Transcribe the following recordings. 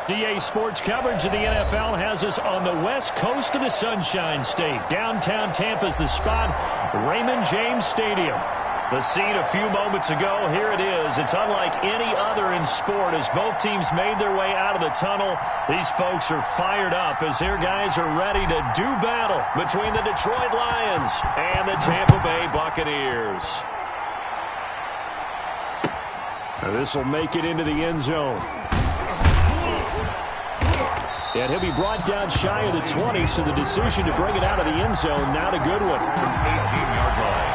DA Sports coverage of the NFL has us on the west coast of the Sunshine State. Downtown Tampa's the spot, Raymond James Stadium. The scene a few moments ago, here it is. It's unlike any other in sport as both teams made their way out of the tunnel. These folks are fired up as their guys are ready to do battle between the Detroit Lions and the Tampa Bay Buccaneers. This will make it into the end zone. And he'll be brought down shy of the 20, so the decision to bring it out of the end zone, not a good one. From 18-yard line.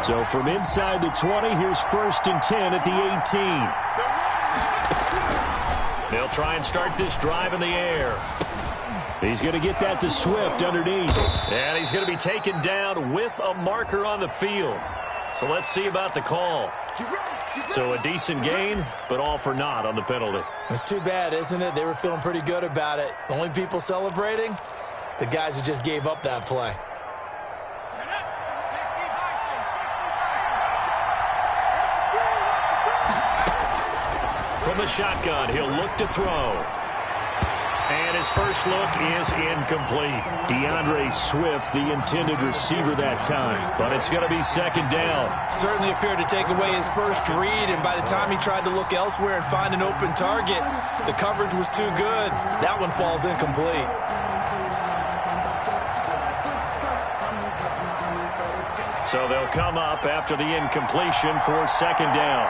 So from inside the 20, here's 1st and 10 at the 18. They'll try and start this drive in the air. He's going to get that to Swift underneath. And he's going to be taken down with a marker on the field. So let's see about the call. So a decent gain, but all for naught on the penalty. It's too bad, isn't it? They were feeling pretty good about it. The only people celebrating, the guys who just gave up that play. From the shotgun, he'll look to throw. And his first look is incomplete. DeAndre Swift, the intended receiver that time. But it's going to be 2nd down. Certainly appeared to take away his first read, and by the time he tried to look elsewhere and find an open target, the coverage was too good. That one falls incomplete. So they'll come up after the incompletion for 2nd down.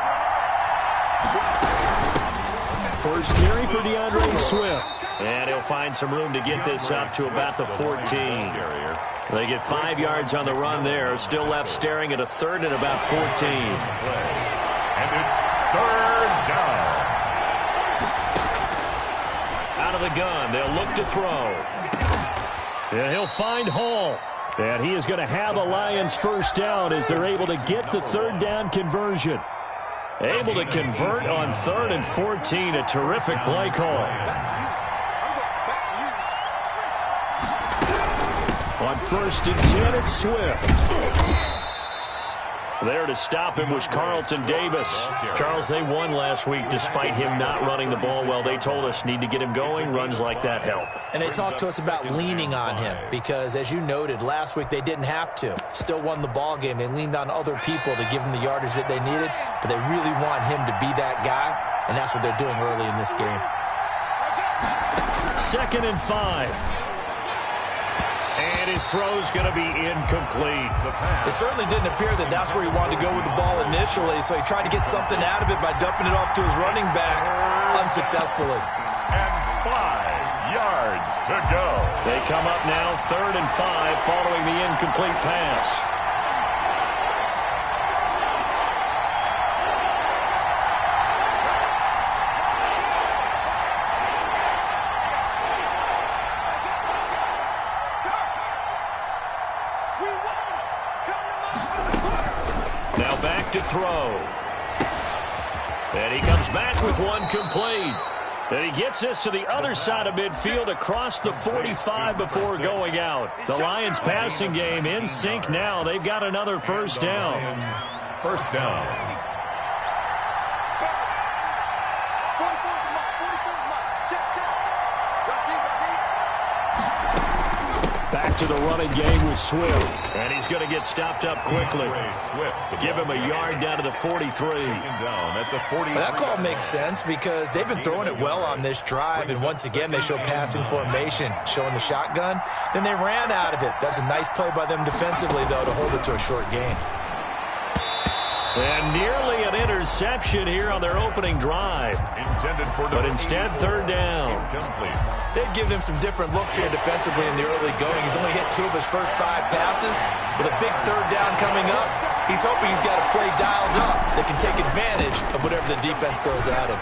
First carry for DeAndre Swift. And he'll find some room to get this up to about the 14. They get 5 yards on the run there. Still left staring at a 3rd and about 14. And it's 3rd down. Out of the gun, they'll look to throw. And he'll find Hall. And he is going to have a Lions first down as they're able to get the 3rd down conversion. Able to convert on 3rd and 14. A terrific play call. On 1st and 10, it's Swift. There to stop him was Carlton Davis. Charles, they won last week despite him not running the ball well. They told us need to get him going. Runs like that help. And they talked to us about leaning on him because, as you noted, last week they didn't have to. Still won the ball game. They leaned on other people to give them the yardage that they needed, but they really want him to be that guy, and that's what they're doing early in this game. 2nd and 5. And his throw's going to be incomplete. It certainly didn't appear that that's where he wanted to go with the ball initially, so he tried to get something out of it by dumping it off to his running back unsuccessfully. And 5 yards to go. They come up now 3rd and 5 following the incomplete pass. Now back to throw. And he comes back with one complete. And he gets this to the other side of midfield across the 45 before going out. The Lions passing game in sync now. They've got another first down. First down. Back to the running game with Swift. And he's going to get stopped up quickly. Give him a yard down to the 43. That call makes sense because they've been throwing it well on this drive, and once again they show passing formation, showing the shotgun. Then they ran out of it. That's a nice play by them defensively, though, to hold it to a short gain. And nearly an interception here on their opening drive. But instead, 3rd down. They've given him some different looks here defensively in the early going. He's only hit 2 of his first 5 passes. With a big 3rd down coming up, he's hoping he's got a play dialed up that can take advantage of whatever the defense throws at him.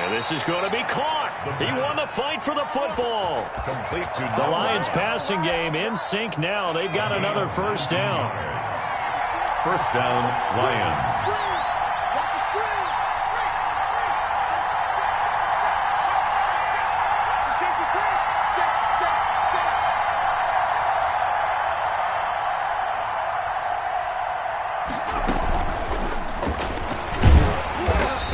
And this is going to be caught. He won the fight for the football. The Lions passing game in sync now. They've got another first down. First down, Lions.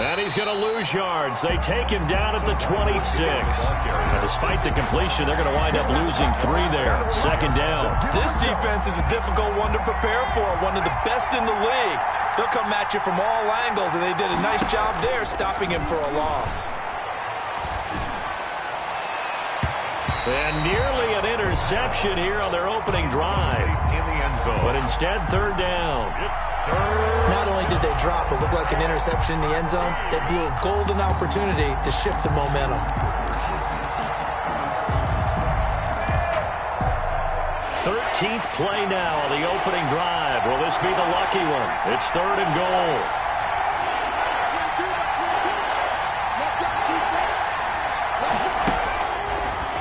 And he's going to lose yards. They take him down at the 26. And despite the completion, they're going to wind up losing 3 there. Second down. This defense is a difficult one to prepare for, one of the best in the league. They'll come at you from all angles, and they did a nice job there stopping him for a loss. And nearly an interception here on their opening drive. In the end zone. But instead, third down. It's third. Not only did they drop what looked like an interception in the end zone, they blew a golden opportunity to shift the momentum. Thirteenth play now on the opening drive. Will this be the lucky one? It's third and goal.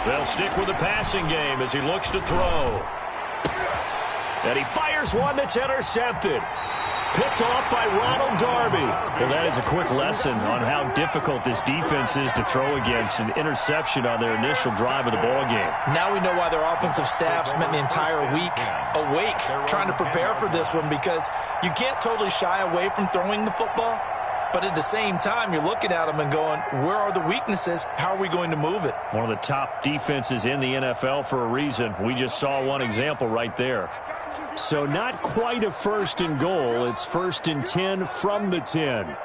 They'll stick with the passing game as he looks to throw. And he fires one that's intercepted. Picked off by Ronald Darby. Well, that is a quick lesson on how difficult this defense is to throw against. An interception on their initial drive of the ballgame. Now we know why their offensive staff spent the entire week awake trying to prepare for this one, because you can't totally shy away from throwing the football. But at the same time, you're looking at them and going, where are the weaknesses? How are we going to move it? One of the top defenses in the NFL for a reason. We just saw one example right there. So not quite a first and goal. It's first and 10 from the 10.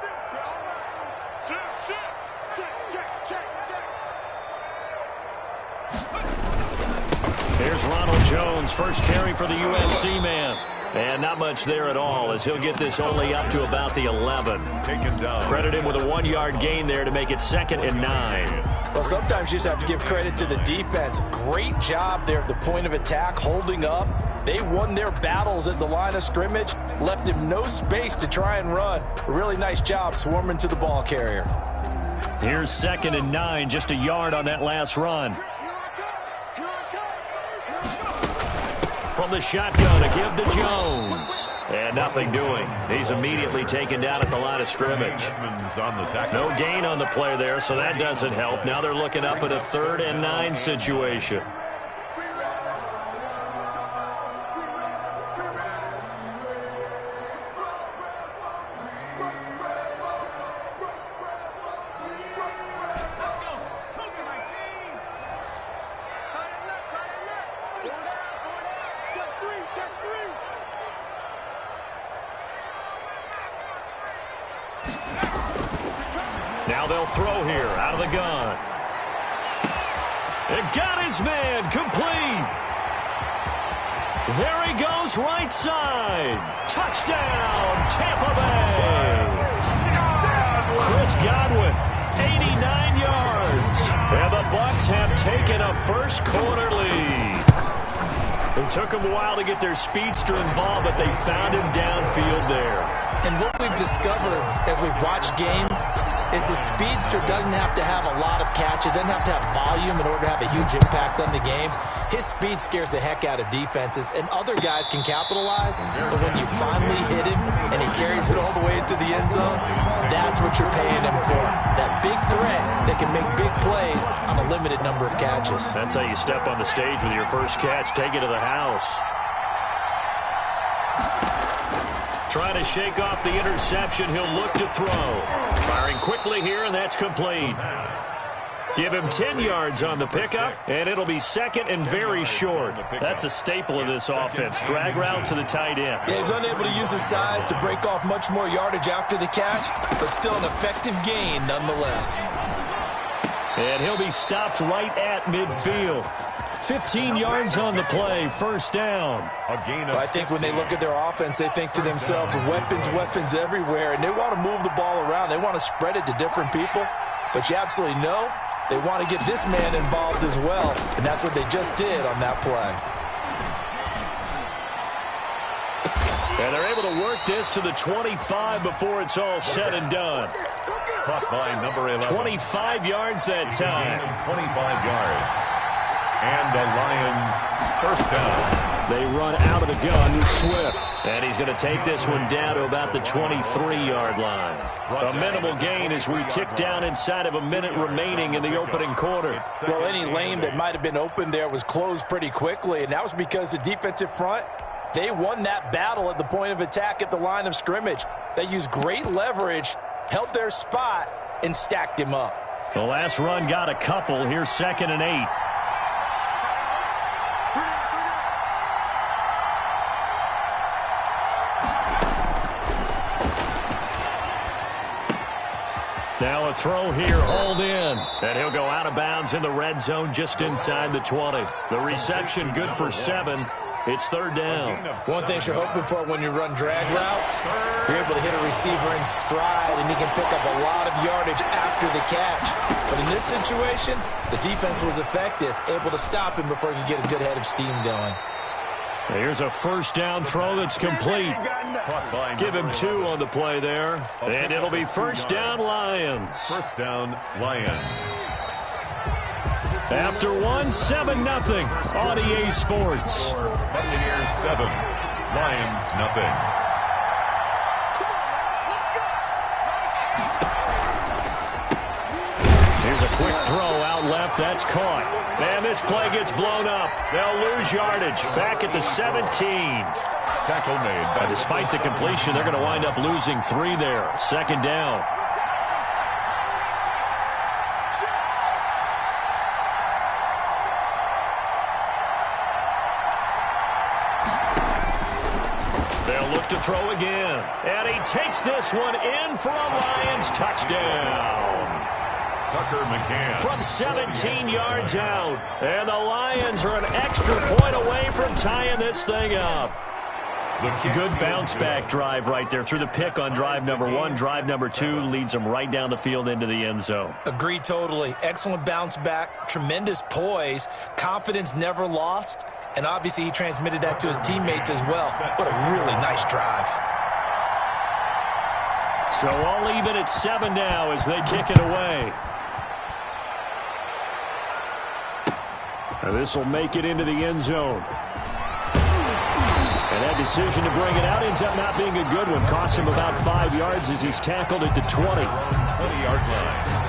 Here's Ronald Jones, first carry for the USC man. And not much there at all, as he'll get this only up to about the 11. Taken down. Credit him with a 1-yard gain there to make it 2nd and 9. Well, sometimes you just have to give credit to the defense. Great job there at the point of attack, holding up. They won their battles at the line of scrimmage, left him no space to try and run. A really nice job swarming to the ball carrier. Here's 2nd and 9, just a yard on that last run. From the shotgun, a give to Jones. And nothing doing. He's immediately taken down at the line of scrimmage. No gain on the play there, so that doesn't help. Now they're looking up at a 3rd and 9 situation. Now they'll throw here out of the gun. It got his man complete. There he goes right side. Touchdown, Tampa Bay. Chris Godwin, 89 yards. And the Bucs have taken a first quarter lead. It took them a while to get their speedster involved, but they found him downfield there. And what we've discovered as we've watched games is the speedster doesn't have to have a lot of catches, doesn't have to have volume in order to have a huge impact on the game. His speed scares the heck out of defenses, and other guys can capitalize, but when you finally hit him and he carries it all the way into the end zone, that's what you're paying him for. That big threat that can make big plays on a limited number of catches. That's how you step on the stage with your first catch. Take it to the house. Trying to shake off the interception. He'll look to throw. Firing quickly here, and that's complete. Give him 10 yards on the pickup, and it'll be 2nd and very short. That's a staple of this offense. Drag route to the tight end. Yeah, he's unable to use his size to break off much more yardage after the catch, but still an effective gain nonetheless. And he'll be stopped right at midfield. 15 yards on the play, first down. I think when they look at their offense, they think to themselves, weapons everywhere, and they want to move the ball around. They want to spread it to different people, but you absolutely know they want to get this man involved as well, and that's what they just did on that play. And they're able to work this to the 25 before it's all said and done. Caught by number 11. 25 yards that time. 25 yards. And the Lions first down. They run out of the gun. Swift. And he's going to take this one down to about the 23-yard line. A minimal gain as we tick down inside of a minute remaining in the opening quarter. Well, any lane that might have been open there was closed pretty quickly, and that was because the defensive front, they won that battle at the point of attack at the line of scrimmage. They used great leverage held their spot, and stacked him up. The last run got a couple. Here's 2nd and 8. Now a throw here, hauled in. And he'll go out of bounds in the red zone just inside the 20. The reception good for 7. It's 3rd down. One thing you're hoping for when you run drag routes, you're able to hit a receiver in stride, and he can pick up a lot of yardage after the catch. But in this situation, the defense was effective, able to stop him before he could get a good head of steam going. Here's a 1st down throw that's complete. Give him 2 on the play there. And it'll be 1st down Lions. 1st down Lions. After 7-0 on EA Sports. Buccaneers 7, Lions nothing. Here's a quick throw out left. That's caught. And this play gets blown up. They'll lose yardage. Back at the 17. Tackle made. And despite the completion, they're going to wind up losing 3 there. 2nd down. They'll look to throw again. And he takes this one in for a Lions touchdown. Tucker McCann. From 17 yards out. And the Lions are an extra point away from tying this thing up. Good bounce-back drive right there. Through the pick on drive number 1. Drive number 2 leads them right down the field into the end zone. Agree totally. Excellent bounce-back. Tremendous poise. Confidence never lost. And obviously he transmitted that to his teammates as well. What a really nice drive. So all even at 7 now as they kick it away. And this will make it into the end zone. And that decision to bring it out ends up not being a good one. Costs him about 5 yards as he's tackled at the 20. 20-yard line.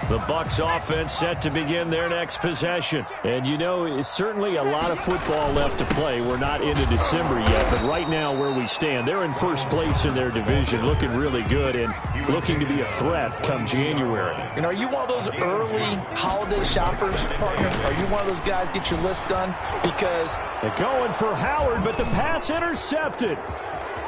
The Bucs offense set to begin their next possession. And, you know, it's certainly a lot of football left to play. We're not into December yet, but right now where we stand, they're in first place in their division, looking really good and looking to be a threat come January. And are you one of those early holiday shoppers, partner? Are you one of those guys get your list done? Because they're going for Howard, but the pass intercepted.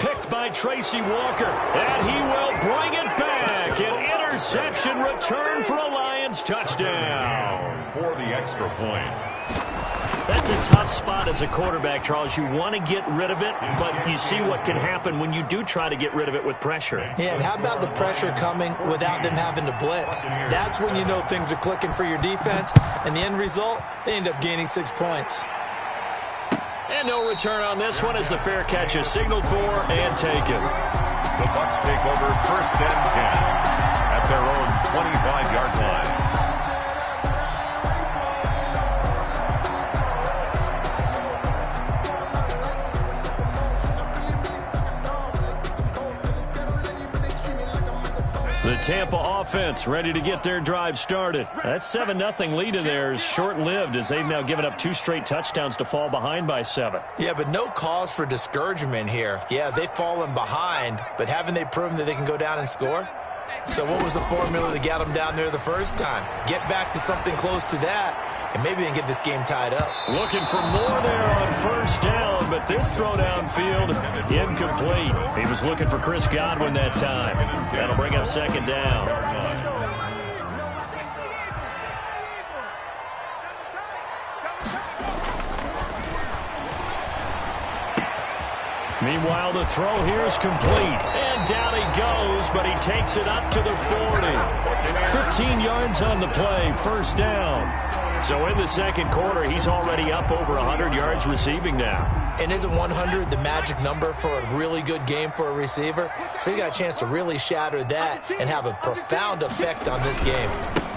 Picked by Tracy Walker, and he will bring it back. An interception return for a Lions touchdown. For the extra point. That's a tough spot as a quarterback, Charles. You want to get rid of it, but you see what can happen when you do try to get rid of it with pressure. Yeah, and how about the pressure coming without them having to blitz? That's when you know things are clicking for your defense, and the end result, they end up gaining 6 points. And no return on this one as the fair catch is signaled for and taken. The Bucs take over 1st and 10 at their own 25-yard line. The Tampa offense ready to get their drive started. That 7-0 lead of theirs short-lived as they've now given up 2 straight touchdowns to fall behind by 7. Yeah, but no cause for discouragement here. Yeah, they've fallen behind, but haven't they proven that they can go down and score? So what was the formula that got them down there the first time? Get back to something close to that, and maybe they can get this game tied up. Looking for more there on 1st down, but this throw downfield incomplete. He was looking for Chris Godwin that time. That'll bring up 2nd down. Meanwhile, the throw here is complete. And down he goes, but he takes it up to the 40. 15 yards on the play, 1st down. So in the second quarter, he's already up over 100 yards receiving now. And isn't 100 the magic number for a really good game for a receiver? So he got a chance to really shatter that and have a profound effect on this game.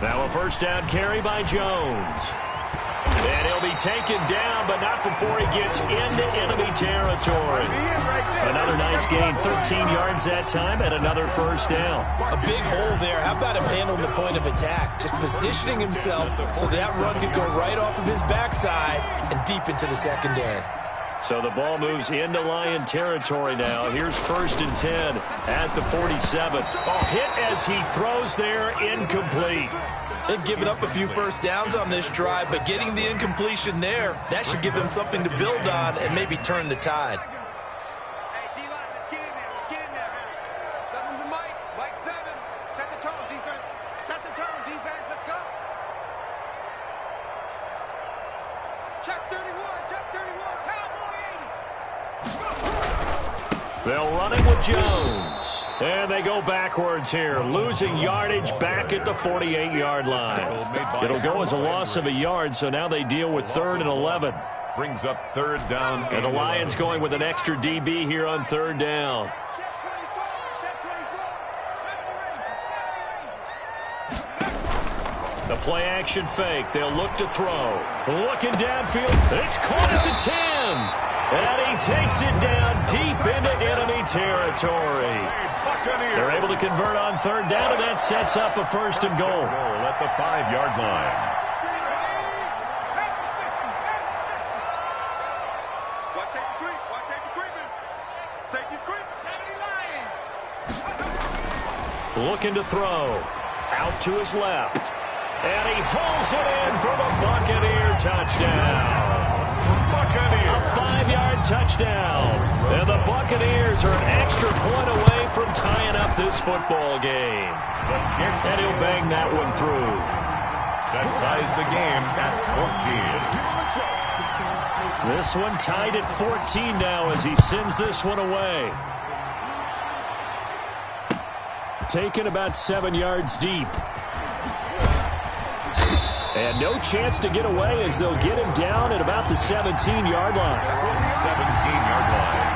Now a 1st down carry by Jones. And he'll be taken down, but not before he gets into enemy territory. Another nice gain, 13 yards that time, and another first down. A big hole there. How about him handling the point of attack? Just positioning himself so that run could go right off of his backside and deep into the secondary. So the ball moves into Lion territory now. Here's 1st and 10 at the 47. Hit as he throws there, incomplete. They've given up a few first downs on this drive, but getting the incompletion there, that should give them something to build on and maybe turn the tide. Hey, D-line, let's get in there. Let's get in there. 7's a Mike. Mike 7. Set the tone, defense. Set the tone, defense. Let's go. Check 31. Check 31. They'll run it with Jones. And they go backwards here, losing yardage back at the 48-yard line. It'll go as a loss of a yard, so now they deal with 3rd and 11. Brings up 3rd down. And the Lions going with an extra DB here on 3rd down. The play-action fake. They'll look to throw. Looking downfield. It's caught at the 10. And he takes it down deep into enemy territory. They're able to convert on 3rd down, and that sets up a 1st and goal. At the 5-yard line. Watch safety creep. Watch safety creeping. Safety's creep. 70 Lion. Looking to throw. Out to his left. And he hauls it in for the Buccaneer touchdown. A 5-yard touchdown. And the Buccaneers are an extra point away from tying up this football game. And he'll bang that one through. That ties the game at 14. This one tied at 14 now as he sends this one away. Taken about 7 yards deep. And no chance to get away as they'll get him down at about the 17-yard line. 17-yard line.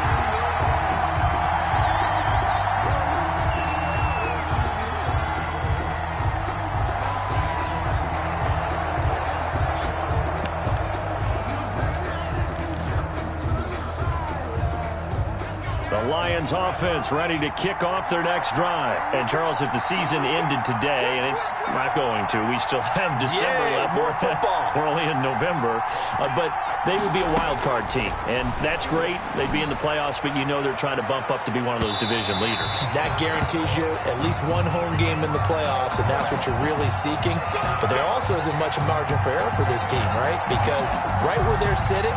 The Lions offense ready to kick off their next drive. And, Charles, if the season ended today, and it's not going to, we still have December left. More football. We're only in November. But they would be a wild card team. And that's great. They'd be in the playoffs, but you know they're trying to bump up to be one of those division leaders. That guarantees you at least one home game in the playoffs, and that's what you're really seeking. But there also isn't much margin for error for this team, right? Because right where they're sitting,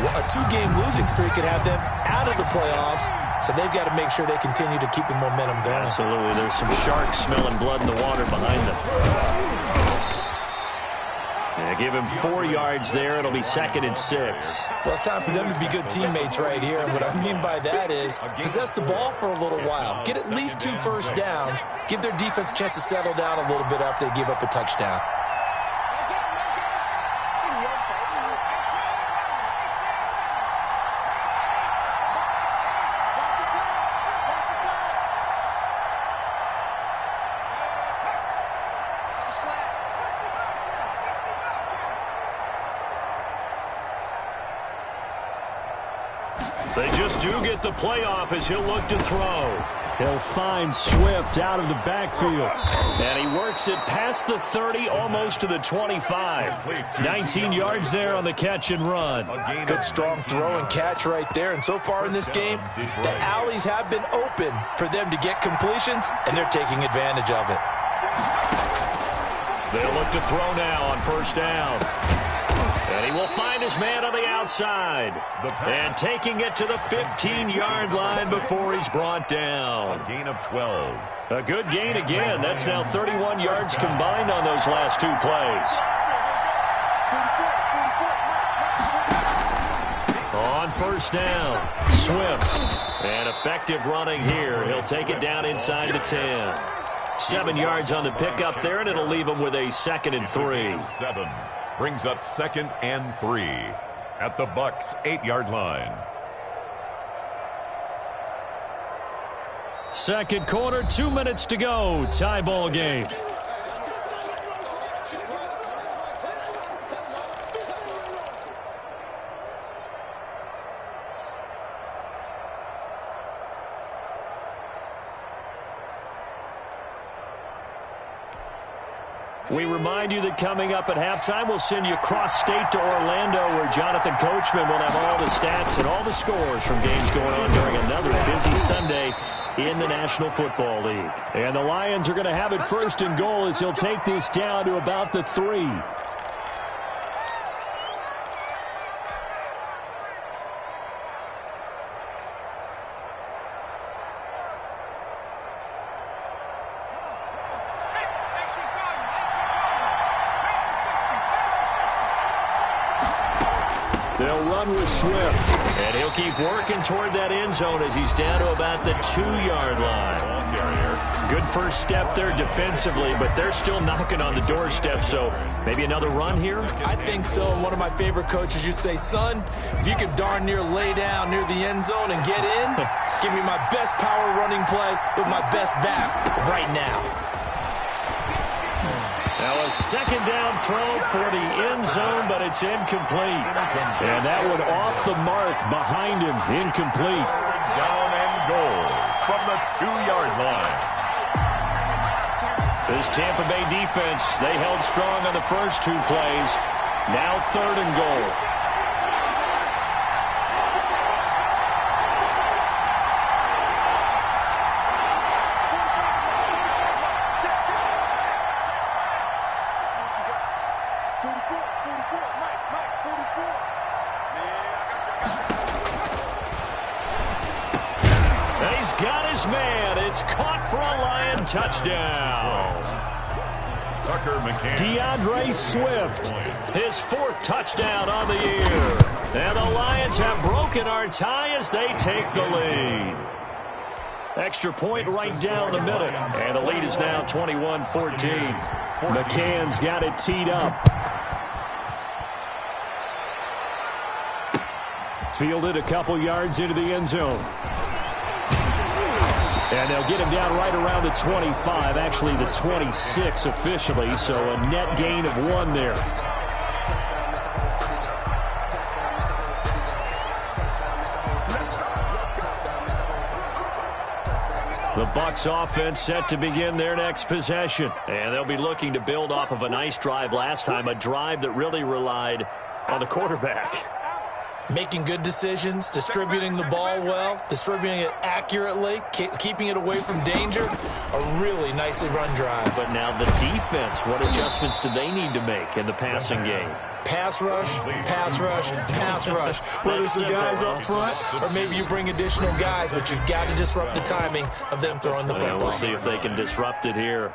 a 2-game losing streak could have them out of the playoffs, so they've got to make sure they continue to keep the momentum going. Absolutely. There's some sharks smelling blood in the water behind them. Yeah, give him 4 yards there. It'll be 2nd and 6. Well, it's time for them to be good teammates right here, and what I mean by that is possess the ball for a little while. Get at least 2 first downs. Give their defense a chance to settle down a little bit after they give up a touchdown. They just do get the playoff as he'll look to throw. He'll find Swift out of the backfield. And he works it past the 30, almost to the 25. 19 yards there on the catch and run. Good strong throw and catch right there. And so far in this game, the alleys have been open for them to get completions, and they're taking advantage of it. They'll look to throw now on 1st down. And he will find his man on the outside. And taking it to the 15-yard line before he's brought down. A gain of 12. A good gain again. That's now 31 yards combined on those last 2 plays. On 1st down, Swift. And effective running here. He'll take it down inside the 10. 7 yards on the pickup there, and it'll leave him with a 2nd and 3. 7. Brings up 2nd and 3 at the Bucs' 8-yard line. Second quarter, 2 minutes to go. Tie ball game. We remind you that coming up at halftime, we'll send you cross-state to Orlando, where Jonathan Coachman will have all the stats and all the scores from games going on during another busy Sunday in the National Football League. And the Lions are going to have it first and goal as he'll take this down to about the 3. They'll run with Swift, and he'll keep working toward that end zone as he's down to about the 2-yard line. Good first step there defensively, but they're still knocking on the doorstep, so maybe another run here? I think so. One of my favorite coaches used to say, son, if you could darn near lay down near the end zone and get in, give me my best power running play with my best back right now. Now a second down throw for the end zone, but it's incomplete. And that one off the mark behind him, incomplete. Down and goal from the 2-yard line. This Tampa Bay defense, they held strong on the first 2 plays. Now 3rd and goal. Touchdown. DeAndre Swift, his 4th touchdown on the year. And the Lions have broken our tie as they take the lead. Extra point right down the middle. And the lead is now 21-14. McCann's got it teed up. Fielded a couple yards into the end zone. And they'll get him down right around the 25, actually the 26 officially, so a net gain of 1 there. The Bucs offense set to begin their next possession. And they'll be looking to build off of a nice drive last time, a drive that really relied on the quarterback. Making good decisions, distributing the ball well, distributing it accurately, keeping it away from danger. A really nicely run drive. But now the defense, what adjustments do they need to make in the passing game? Pass rush, pass rush, pass rush. Whether it's the guys up front or maybe you bring additional guys, but you've got to disrupt the timing of them throwing the football. We'll see if they can disrupt it here.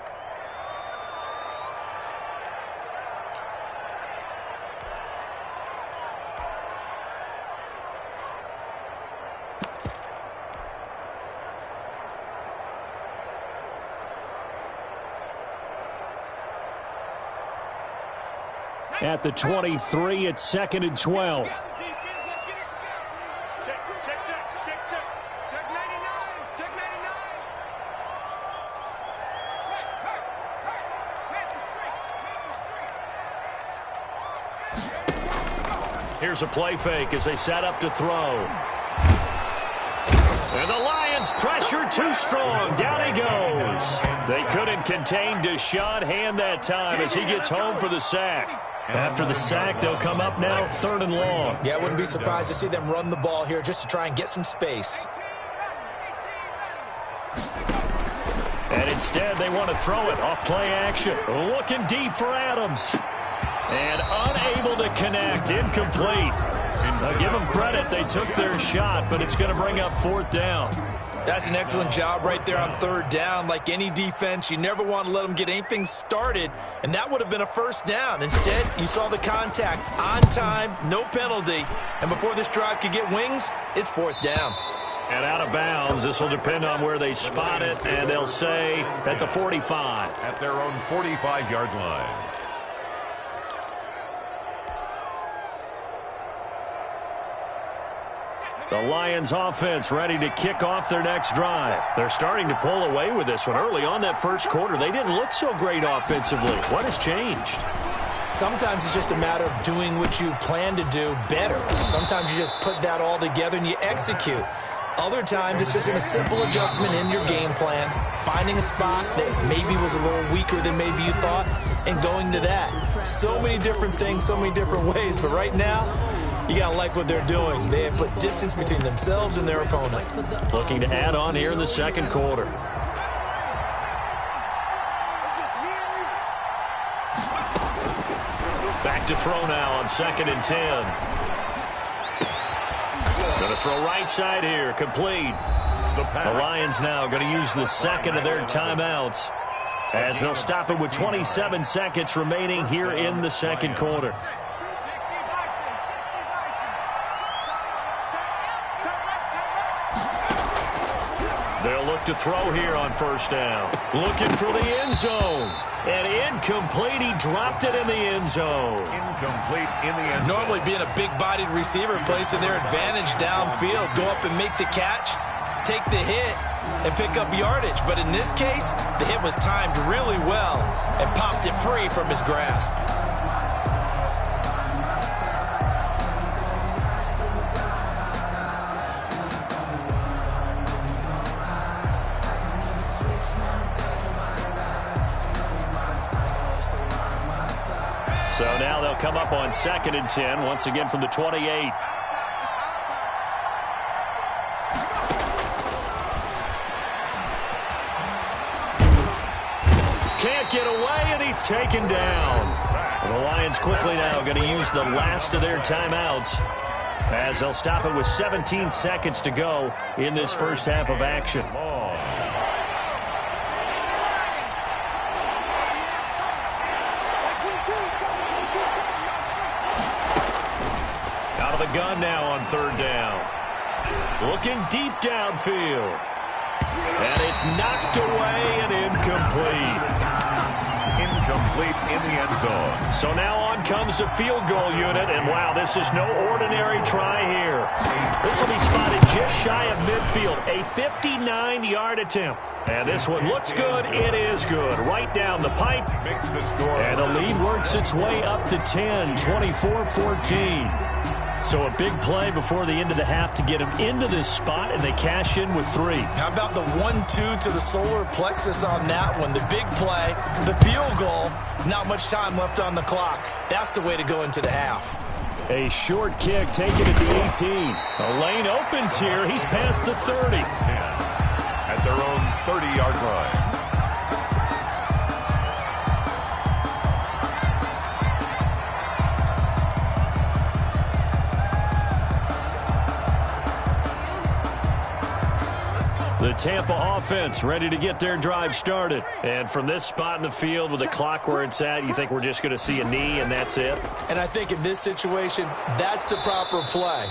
At the 23, it's 2nd and 12. Check 99. Check 99. Here's a play fake as they set up to throw. And the Lions pressure too strong. Down he goes. They couldn't contain Deshaun Hand that time as he gets home for the sack. After the sack, they'll come up now 3rd and long. Yeah, I wouldn't be surprised to see them run the ball here just to try and get some space. And instead, they want to throw it off play action. Looking deep for Adams. And unable to connect. Incomplete. Now, give them credit. They took their shot, but it's going to bring up 4th down. That's an excellent job right there on 3rd down. Like any defense, you never want to let them get anything started, and that would have been a 1st down. Instead, you saw the contact on time, no penalty, and before this drive could get wings, it's 4th down. And out of bounds. This will depend on where they spot it, and they'll say at the 45. At their own 45-yard line. The Lions offense ready to kick off their next drive. They're starting to pull away with this one. Early on that first quarter, they didn't look so great offensively. What has changed? Sometimes it's just a matter of doing what you plan to do better. Sometimes you just put that all together and you execute. Other times, it's just in a simple adjustment in your game plan, finding a spot that maybe was a little weaker than maybe you thought, and going to that. So many different things, so many different ways, but right now, you got to like what they're doing. They have put distance between themselves and their opponent. Looking to add on here in the second quarter. Back to throw now on 2nd and 10. Going to throw right side here, complete. The Lions now going to use the second of their timeouts as they'll stop it with 27 seconds remaining here in the second quarter. They'll look to throw here on 1st down. Looking for the end zone. And incomplete. He dropped it in the end zone. Incomplete in the end zone. Normally being a big-bodied receiver plays to their advantage downfield. Go up and make the catch, take the hit, and pick up yardage. But in this case, the hit was timed really well and popped it free from his grasp. So now they'll come up on 2nd and 10, once again from the 28. Can't get away, and he's taken down. The Lions quickly now going to use the last of their timeouts as they'll stop it with 17 seconds to go in this first half of action. Gun now on 3rd down. Looking deep downfield. And it's knocked away and incomplete. Incomplete in the end zone. So now on comes the field goal unit. And wow, this is no ordinary try here. This will be spotted just shy of midfield. A 59-yard attempt. And this one looks good. It is good. Right down the pipe. And the lead works its way up to 10, 24-14. So a big play before the end of the half to get him into this spot, and they cash in with 3. How about the 1-2 to the solar plexus on that one? The big play, the field goal, not much time left on the clock. That's the way to go into the half. A short kick taken at the 18. A lane opens here. He's past the 30. 10 at their own 30-yard line. The Tampa offense ready to get their drive started. And from this spot in the field with the clock where it's at, you think we're just going to see a knee and that's it? And I think in this situation, that's the proper play.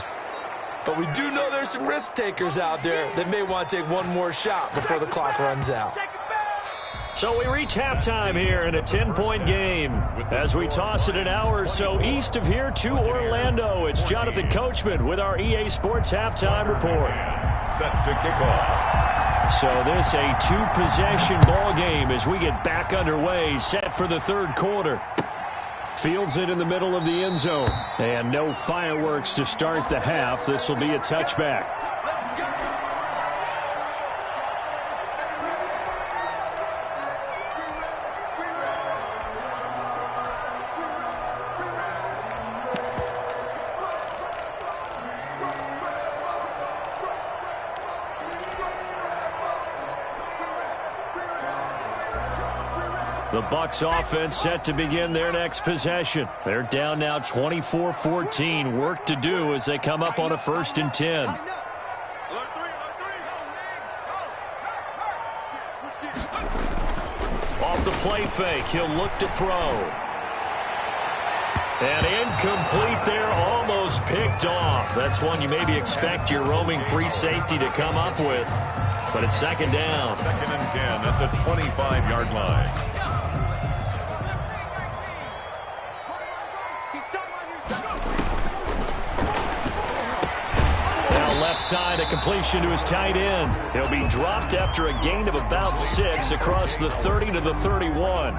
But we do know there's some risk takers out there that may want to take one more shot before the clock runs out. So we reach halftime here in a 10-point game. As we toss it an hour or so east of here to Orlando, it's Jonathan Coachman with our EA Sports Halftime Report. Set to kick off. So this a 2-possession ball game as we get back underway, set for the 3rd quarter. Fields it in the middle of the end zone. And no fireworks to start the half. This will be a touchback. The Bucs offense set to begin their next possession. They're down now 24-14. Work to do as they come up on a 1st and 10. Off the play fake, he'll look to throw. And incomplete there, almost picked off. That's one you maybe expect your roaming free safety to come up with. But it's 2nd down. 2nd and 10 at the 25-yard line. Left side, a completion to his tight end. He'll be dropped after a gain of about 6 across the 30 to the 31.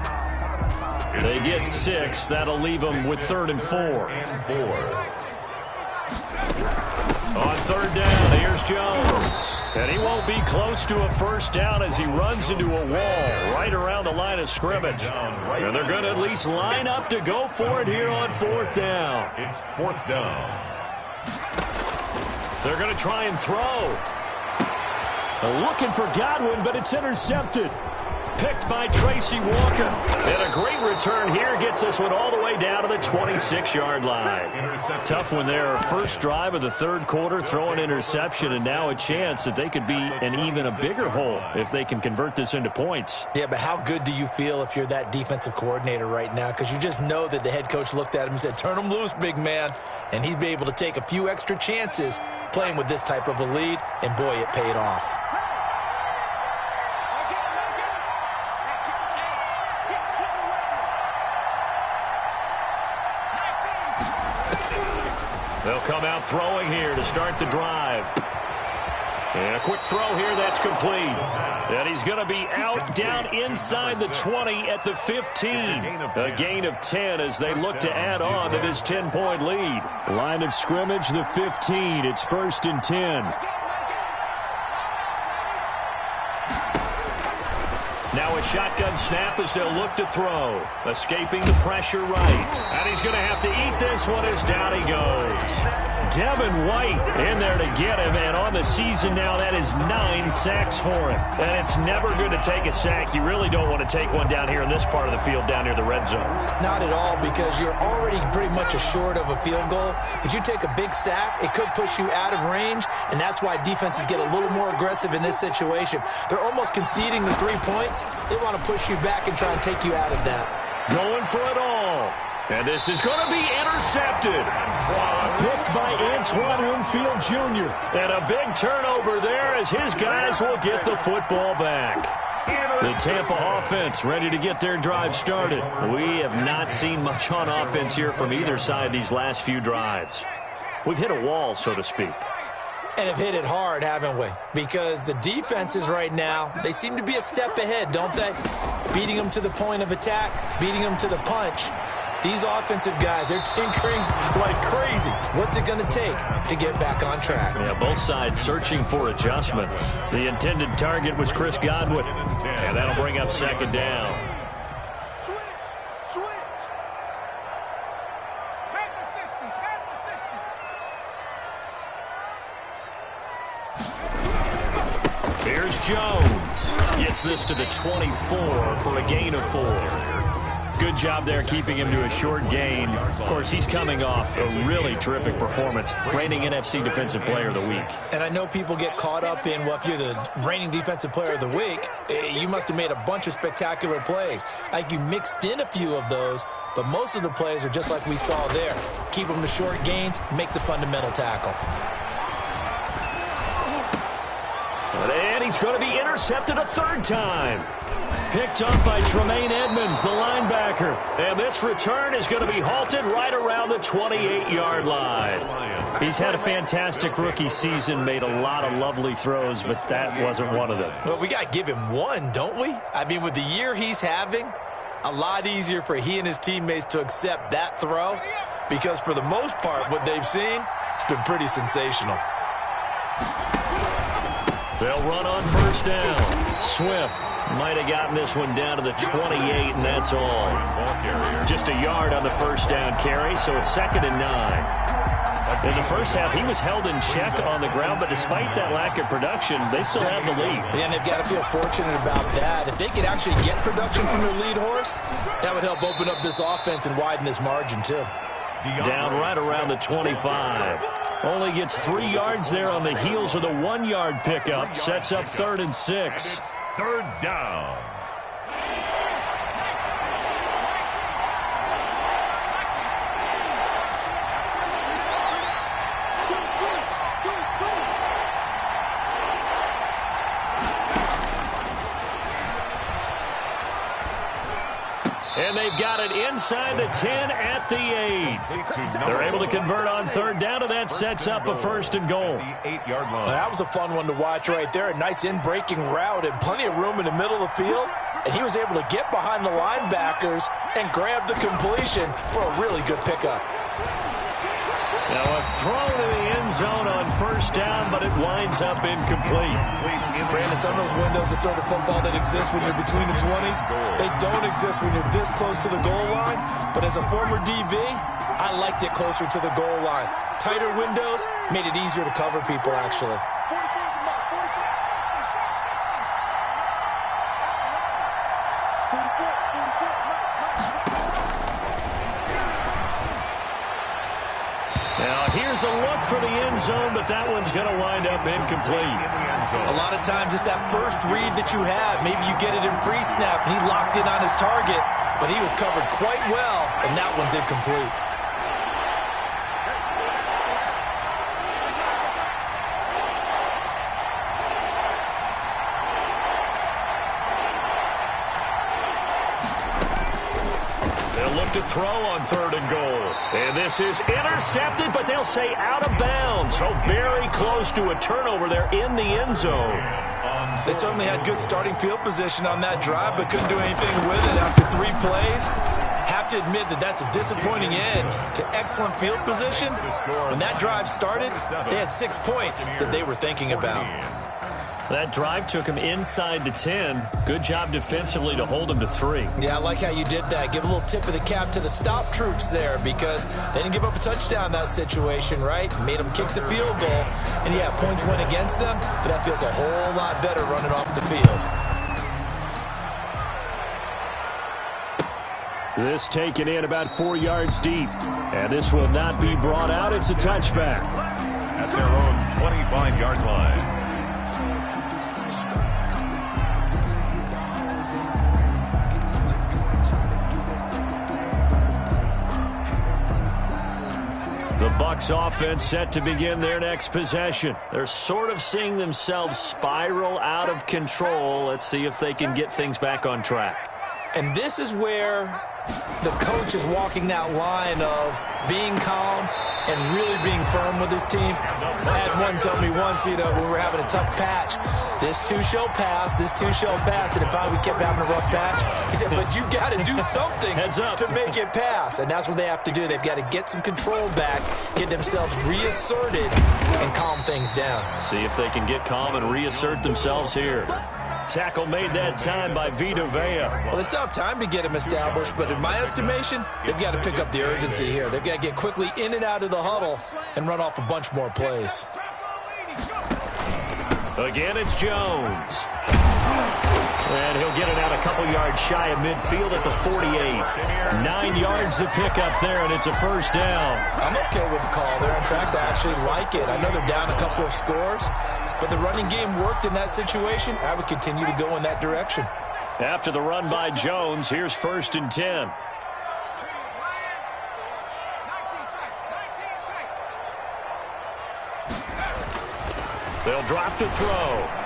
They get 6. That'll leave them with 3rd and 4. On third down, here's Jones. And he won't be close to a first down as he runs into a wall right around the line of scrimmage. And they're going to at least line up to go for it here on fourth down. It's fourth down. They're going to try and throw. Looking for Godwin, but it's intercepted. Picked by Tracy Walker. And a great return here gets this one all the way down to the 26-yard line. Tough one there. First drive of the third quarter, throw an interception, and now a chance that they could be in even a bigger hole if they can convert this into points. Yeah, but how good do you feel if you're that defensive coordinator right now? Because you just know that the head coach looked at him and said, turn him loose, big man. And he'd be able to take a few extra chances playing with this type of a lead, and boy, it paid off. They'll come out throwing here to start the drive. And a quick throw here, that's complete. And he's going to be out down inside the 20 at the 15. A gain of 10 as they look to add on to this 10-point lead. Line of scrimmage, the 15. It's 1st and 10. Now a shotgun snap as they'll look to throw. Escaping the pressure right. And he's going to have to eat this one as down he goes. Devin White in there to get him, and on the season now, that is 9 sacks for him. And it's never good to take a sack. You really don't want to take one down here in this part of the field, down near the red zone. Not at all, because you're already pretty much assured of a field goal. If you take a big sack, it could push you out of range, and that's why defenses get a little more aggressive in this situation. They're almost conceding the 3 points. They want to push you back and try and take you out of that. Going for it all. And this is going to be intercepted. Picked by Antoine Winfield Jr. And a big turnover there as his guys will get the football back. The Tampa offense ready to get their drive started. We have not seen much on offense here from either side these last few drives. We've hit a wall, so to speak. And have hit it hard, haven't we? Because the defenses right now, they seem to be a step ahead, don't they? Beating them to the point of attack, beating them to the punch. These offensive guys, they're tinkering like crazy. What's it going to take to get back on track? Yeah, both sides searching for adjustments. The intended target was Chris Godwin. And that'll bring up second down. Switch. Back to 60. Here's Jones. Gets this to the 24 for a gain of 4. Good job there keeping him to a short gain. Of course, he's coming off a really terrific performance. Reigning NFC Defensive Player of the Week. And I know people get caught up in, well, if you're the reigning Defensive Player of the Week, you must have made a bunch of spectacular plays. Like you mixed in a few of those, but most of the plays are just like we saw there. Keep them to short gains, make the fundamental tackle. And he's going to be intercepted a third time. Picked up by Tremaine Edmonds, the linebacker. And this return is going to be halted right around the 28-yard line. He's had a fantastic rookie season, made a lot of lovely throws, but that wasn't one of them. Well, we got to give him one, don't we? I mean, with the year he's having, a lot easier for he and his teammates to accept that throw, because for the most part, what they've seen, it's been pretty sensational. They'll run on first down. Swift might have gotten this one down to the 28, and that's all. Just a yard on the first down carry, so it's 2nd and 9. In the first half, he was held in check on the ground, but despite that lack of production, they still have the lead. Yeah, and they've got to feel fortunate about that. If they could actually get production from their lead horse, that would help open up this offense and widen this margin, too. Down right around the 25. Only gets 3 yards there on the heels of the 1-yard pickup. Sets up 3rd and 6. Third down. And they've got it inside the 10 at the 8. They're able to convert on third down, and that sets up a 1st and goal. 8-yard line. That was a fun one to watch right there. A nice in-breaking route and plenty of room in the middle of the field. And he was able to get behind the linebackers and grab the completion for a really good pickup. Now a throw to the end zone on first down, but it winds up incomplete. Brandon, some of those windows that throw the football that exist when you're between the 20s, they don't exist when you're this close to the goal line. But as a former DB, I liked it closer to the goal line. Tighter windows made it easier to cover people, actually. Now here's a look for the end zone, but that one's going to wind up incomplete. A lot of times it's that first read that you have. Maybe you get it in pre-snap, and he locked in on his target, but he was covered quite well, and that one's incomplete. To throw on 3rd and goal. And this is intercepted, but they'll say out of bounds. So very close to a turnover there in the end zone. They certainly had good starting field position on that drive, but couldn't do anything with it after 3 plays. Have to admit that that's a disappointing end to excellent field position. When that drive started, they had 6 points that they were thinking about. That drive took him inside the 10. Good job defensively to hold him to 3. Yeah, I like how you did that. Give a little tip of the cap to the stop troops there because they didn't give up a touchdown in that situation, right? Made them kick the field goal. And, yeah, points went against them, but that feels a whole lot better running off the field. This taken in about 4 yards deep. And this will not be brought out. It's a touchback. At their own 25-yard line. The Bucs offense set to begin their next possession. They're sort of seeing themselves spiral out of control. Let's see if they can get things back on track. And this is where the coach is walking that line of being calm and really being firm with his team. I had one tell me once, when we were having a tough patch, this too shall pass, this too shall pass, and if we kept having a rough patch, he said, but you got to do something to make it pass, and that's what they have to do. They've got to get some control back, get themselves reasserted, and calm things down. See if they can get calm and reassert themselves here. Tackle made that time by Vita Vea. Well, they still have time to get him established, but in my estimation, they've got to pick up the urgency here. They've got to get quickly in and out of the huddle and run off a bunch more plays. Again, it's Jones. And he'll get it out a couple yards shy of midfield at the 48. 9 yards to pick up there, and it's a first down. I'm okay with the call there. In fact, I actually like it. I know they're down a couple of scores, but the running game worked in that situation. I would continue to go in that direction. After the run by Jones, here's 1st and 10. They'll drop to throw.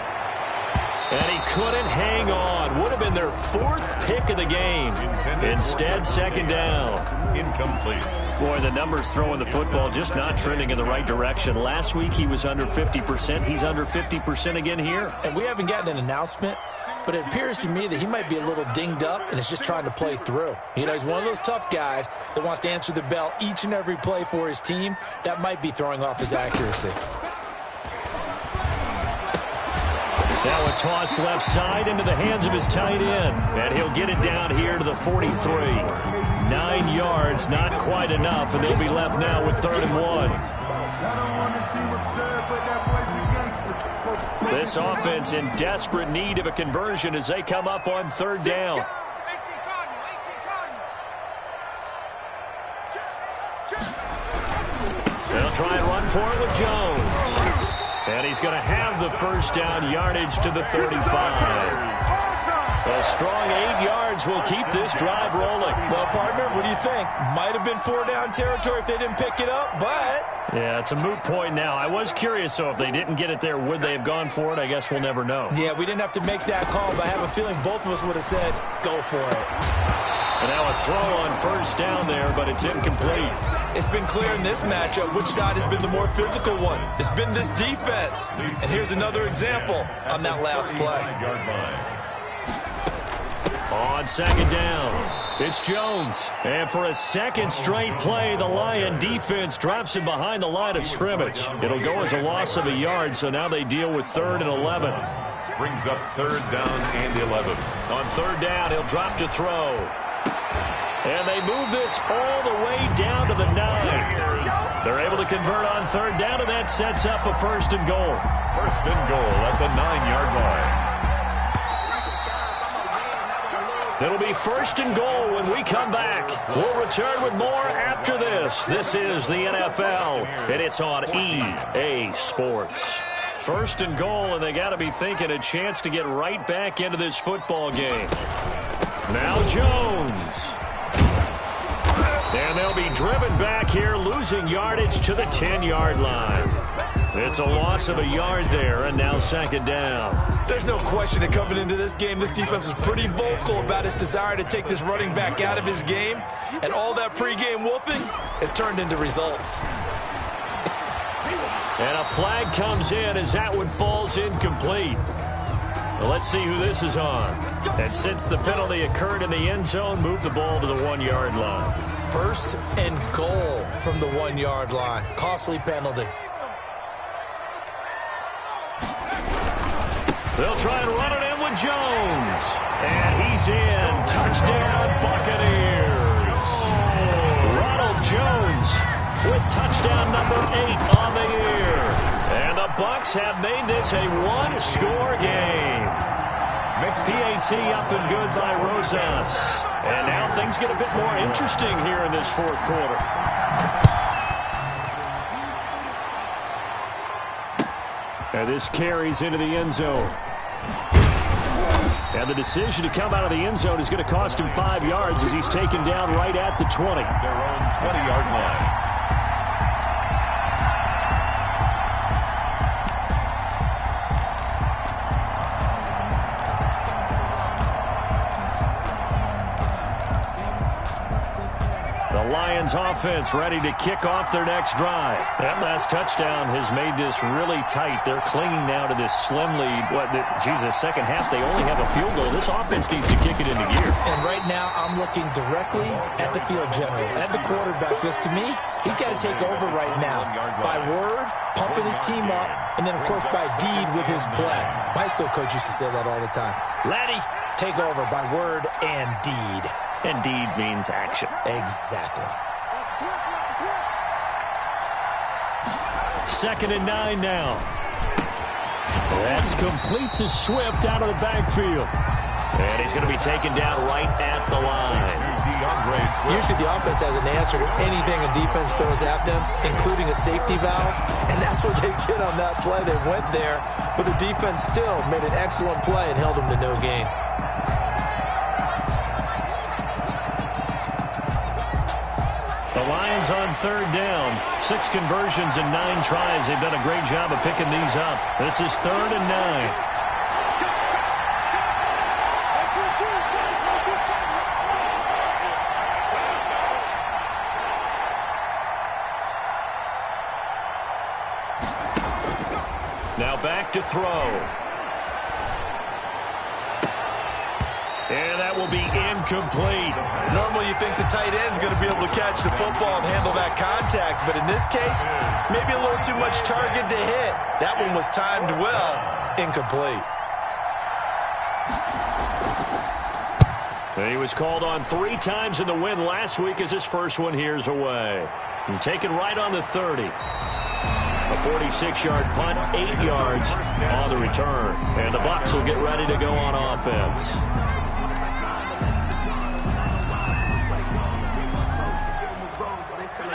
And he couldn't hang on. Would have been their 4th pick of the game. Instead, 2nd down. Incomplete. Boy, the numbers throwing the football just not trending in the right direction. Last week he was under 50%. He's under 50% again here. And we haven't gotten an announcement, but it appears to me that he might be a little dinged up and is just trying to play through. He's one of those tough guys that wants to answer the bell each and every play for his team. That might be throwing off his accuracy. Now a toss left side into the hands of his tight end. And he'll get it down here to the 43. 9 yards, not quite enough, and they'll be left now with 3rd and 1. This offense in desperate need of a conversion as they come up on 3rd down. They'll try and run for it with Jones. And he's going to have the first down yardage to the 35. A strong 8 yards will keep this drive rolling. Well, partner, what do you think? Might have been 4-down territory if they didn't pick it up, but... Yeah, it's a moot point now. I was curious, so if they didn't get it there, would they have gone for it? I guess we'll never know. Yeah, we didn't have to make that call, but I have a feeling both of us would have said, go for it. And now a throw on first down there, but it's incomplete. It's been clear in this matchup which side has been the more physical one. It's been this defense. And here's another example on that last play. On 2nd down. It's Jones. And for a second straight play, the Lion defense drops him behind the line of scrimmage. It'll go as a loss of a yard, so now they deal with 3rd and 11. Brings up 3rd down and 11. On 3rd down, he'll drop to throw. And they move this all the way down to the 9. They're able to convert on 3rd down, and that sets up a 1st and goal. 1st and goal at the 9-yard line. It'll be 1st and goal when we come back. We'll return with more after this. This is the NFL, and it's on EA Sports. 1st and goal, and they got to be thinking a chance to get right back into this football game. Now Jones. And they'll be driven back here, losing yardage to the 10-yard line. It's a loss of a yard there, and now 2nd down. There's no question that coming into this game, this defense was pretty vocal about its desire to take this running back out of his game, and all that pregame wolfing has turned into results. And a flag comes in as that one falls incomplete. Well, let's see who this is on. And since the penalty occurred in the end zone, move the ball to the 1-yard line. 1st and goal from the 1-yard line. Costly penalty. They'll try and run it in with Jones. And he's in. Touchdown, Buccaneers. Ronald Jones with touchdown number 8 on the year. And the Bucs have made this a 1-score game. Mixed PAT up and good by Rosas. And now things get a bit more interesting here in this 4th quarter. And this carries into the end zone. And the decision to come out of the end zone is going to cost him 5 yards as he's taken down right at the 20. Their own 20-yard line. Lions offense ready to kick off their next drive. That last touchdown has made this really tight. They're clinging now to this slim lead. Second half, they only have a field goal. This offense needs to kick it into gear. And right now, I'm looking directly at the field general, at the quarterback, because to me, he's got to take over right now. By word, pumping his team up, and then, of course, by deed with his play. My high school coach used to say that all the time. Laddie, take over by word and deed. And deed means action. Exactly. 2nd and 9 now. That's complete to Swift out of the backfield. And he's going to be taken down right at the line. Usually the offense has an answer to anything a defense throws at them, including a safety valve. And that's what they did on that play. They went there, but the defense still made an excellent play and held them to no gain. The Lions on 3rd down. 6 conversions and 9 tries. They've done a great job of picking these up. This is 3rd and 9. Now back to throw. And that will be incomplete. Normally you think the tight end's going to be able to catch the football and handle that contact, but in this case, maybe a little too much target to hit. That one was timed well. Incomplete. He was called on 3 times in the win last week as his first one here's away. And taken right on the 30. A 46-yard punt, 8 yards on the return. And the Bucs will get ready to go on offense.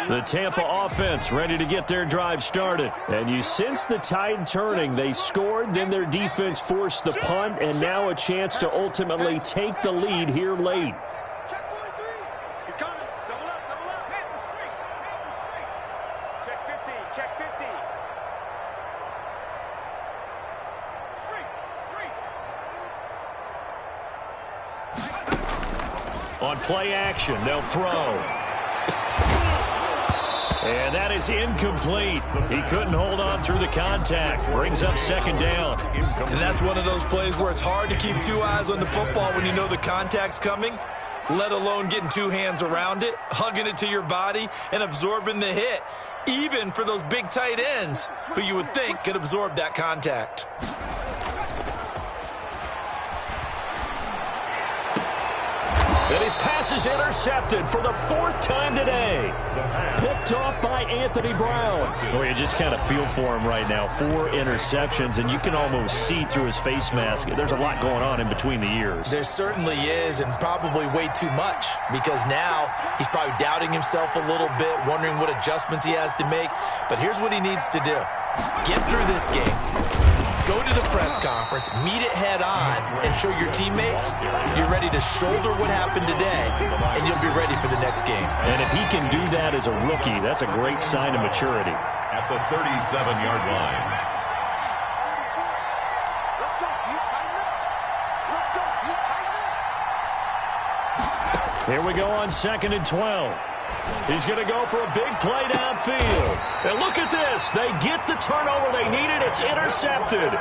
The Tampa offense ready to get their drive started. And you sense the tide turning. They scored, then their defense forced the punt, and now a chance to ultimately take the lead here late. Check 43. He's coming. Double up, double up. Man the street. Check 50, check 50. On play action, they'll throw. And that is incomplete. He couldn't hold on through the contact. Brings up 2nd down. And that's one of those plays where it's hard to keep 2 eyes on the football when you know the contact's coming. let alone getting two hands around it, hugging it to your body, and absorbing the hit, even for those big tight ends who you would think could absorb that contact. And his pass is intercepted for the fourth time today. Picked off by Anthony Brown. Well, you just kind of feel for him right now. 4 interceptions, and you can almost see through his face mask. There's a lot going on in between the ears. There certainly is, and probably way too much, because now he's probably doubting himself a little bit, wondering what adjustments he has to make. But here's what he needs to do. Get through this game. Go to the press conference, meet it head on, and show your teammates you're ready to shoulder what happened today, and you'll be ready for the next game. And if he can do that as a rookie, that's a great sign of maturity. At the 37-yard line. Let's go, you tighten up. Let's go, you tighten up. Here we go on 2nd and 12. He's going to go for a big play downfield. And look at this. They get the turnover they needed. It's intercepted.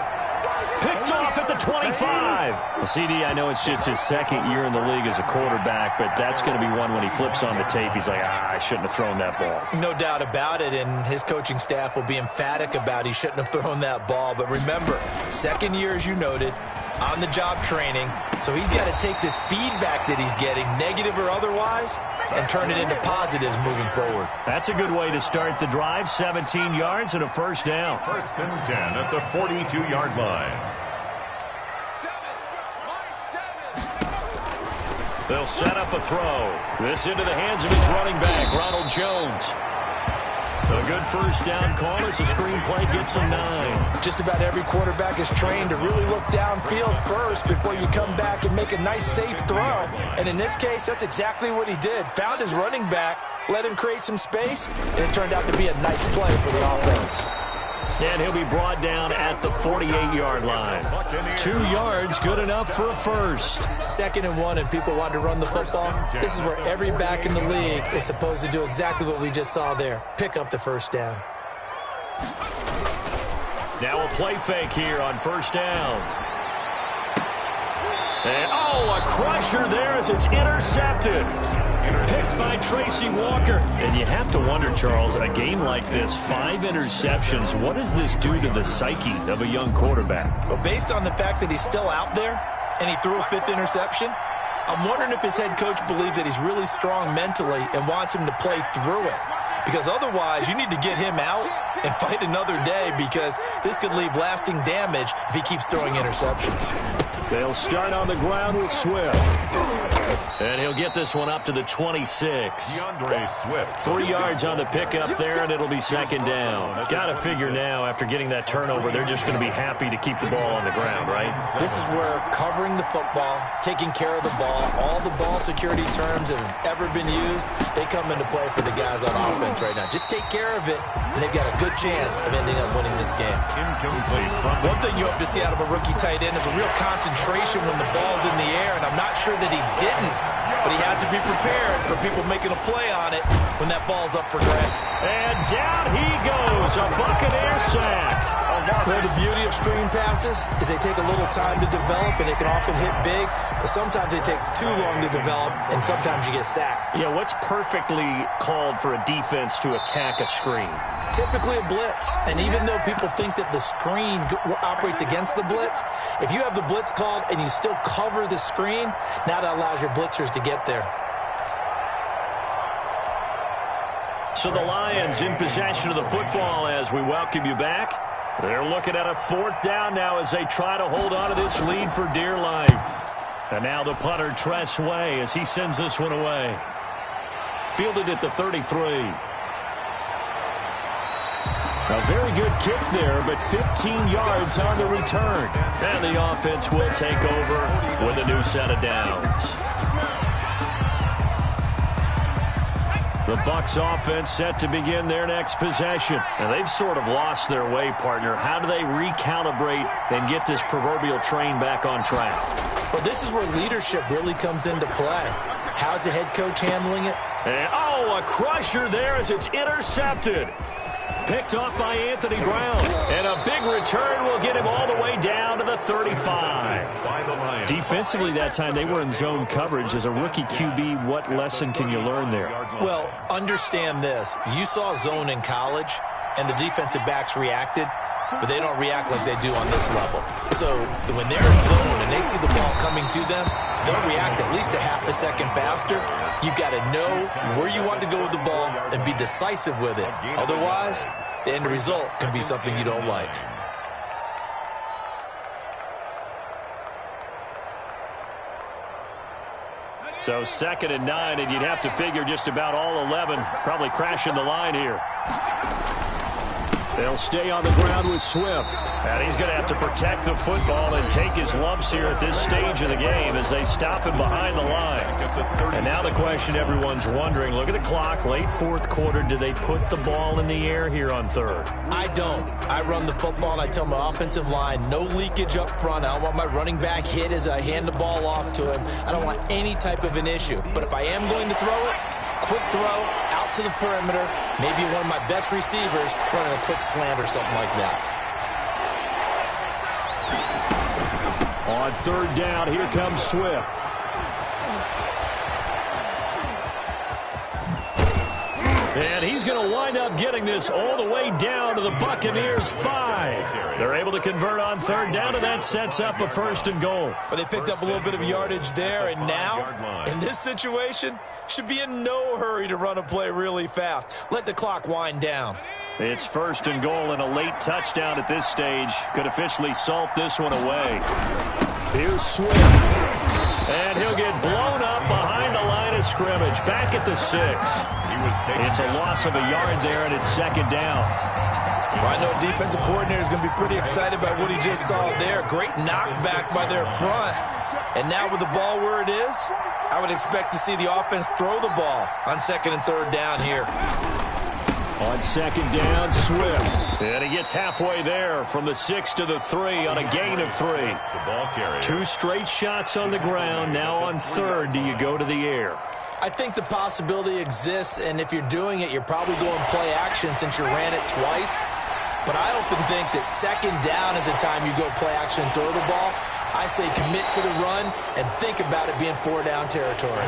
Picked off at the 25. The CD, I know it's just his second year in the league as a quarterback, but that's going to be one when he flips on the tape. He's like, I shouldn't have thrown that ball. No doubt about it, and his coaching staff will be emphatic about he shouldn't have thrown that ball. But remember, second year, as you noted, on-the-job training, so he's got to take this feedback that he's getting, negative or otherwise, and turn it into positives moving forward. That's a good way to start the drive. 17 yards and a first down. 1st and 10 at the 42-yard line. 7. They'll set up a throw. This into the hands of his running back, Ronald Jones. A good first down call as the screen play gets him 9. Just about every quarterback is trained to really look downfield first before you come back and make a nice, safe throw. And in this case, that's exactly what he did. Found his running back, let him create some space, and it turned out to be a nice play for the offense. And he'll be brought down at the 48-yard line. 2 yards, good enough for a first. 2nd and 1, and people want to run the football. This is where every back in the league is supposed to do exactly what we just saw there. Pick up the first down. Now a play fake here on first down. And, a crusher there as it's intercepted. Picked by Tracy Walker. And you have to wonder, Charles, a game like this, 5 interceptions, what does this do to the psyche of a young quarterback? Well, based on the fact that he's still out there and he threw a 5th interception, I'm wondering if his head coach believes that he's really strong mentally and wants him to play through it. Because otherwise, you need to get him out and fight another day, because this could leave lasting damage if he keeps throwing interceptions. They'll start on the ground with Swift. And he'll get this one up to the 26. DeAndre Swift. 3 yards on the pickup there, and it'll be 2nd down. Got to figure now, after getting that turnover, they're just going to be happy to keep the ball on the ground, right? This is where covering the football, taking care of the ball, all the ball security terms that have ever been used, they come into play for the guys on offense right now. Just take care of it, and they've got a good chance of ending up winning this game. Incomplete. One thing you hope to see out of a rookie tight end is a real concentration when the ball's in the air, and I'm not sure that he didn't, but he has to be prepared for people making a play on it when that ball's up for grabs. And down he goes, a Buccaneer sack. Well, the beauty of screen passes is they take a little time to develop, and they can often hit big, but sometimes they take too long to develop, and sometimes you get sacked. Yeah, what's perfectly called for a defense to attack a screen? Typically a blitz, and even though people think that the screen operates against the blitz, if you have the blitz called and you still cover the screen, now that allows your blitzers to get there. So the Lions in possession of the football as we welcome you back. They're looking at a 4th down now as they try to hold on to this lead for dear life. And now the punter, Tress Way, as he sends this one away. Fielded at the 33. A very good kick there, but 15 yards on the return. And the offense will take over with a new set of downs. The Bucs offense set to begin their next possession. And they've sort of lost their way, partner. How do they recalibrate and get this proverbial train back on track? Well, this is where leadership really comes into play. How's the head coach handling it? And, a crusher there as it's intercepted. Picked off by Anthony Brown. And a big return will get him all the way down to the 35. Defensively that time, they were in zone coverage. As a rookie QB, what lesson can you learn there? Well, understand this. You saw zone in college, and the defensive backs reacted, but they don't react like they do on this level. So when they're in zone and they see the ball coming to them, they'll react at least a half a second faster. You've got to know where you want to go with the ball and be decisive with it. Otherwise, the end result can be something you don't like. So 2nd and 9, and you'd have to figure just about all 11 probably crashing the line here. They'll stay on the ground with Swift. And he's going to have to protect the football and take his lumps here at this stage of the game as they stop him behind the line. And now the question everyone's wondering, look at the clock, late 4th quarter, do they put the ball in the air here on 3rd? I don't. I run the football, and I tell my offensive line, no leakage up front. I don't want my running back hit as I hand the ball off to him. I don't want any type of an issue. But if I am going to throw it, quick throw out to the perimeter, maybe one of my best receivers running a quick slant or something like that. On 3rd down, here comes Swift. And he's going to wind up getting this all the way down to the Buccaneers' 5. They're able to convert on 3rd down, and that sets up a 1st and goal. But they picked up a little bit of yardage there, and now, in this situation, should be in no hurry to run a play really fast. Let the clock wind down. It's 1st and goal, and a late touchdown at this stage could officially salt this one away. Here's Swift. And he'll get blown up behind the line of scrimmage. Back at the 6. It's a loss of a yard there, and it's 2nd down. Well, I know a defensive coordinator is going to be pretty excited by what he just saw there. Great knockback by their front. And now with the ball where it is, I would expect to see the offense throw the ball on 2nd and 3rd down here. On 2nd down, Swift. And he gets halfway there from the 6 to the 3 on a gain of 3. Two straight shots on the ground. Now on 3rd, do you go to the air? I think the possibility exists, and if you're doing it, you're probably going play action since you ran it twice. But I often think that 2nd down is the time you go play action and throw the ball. I say commit to the run and think about it being 4 down territory.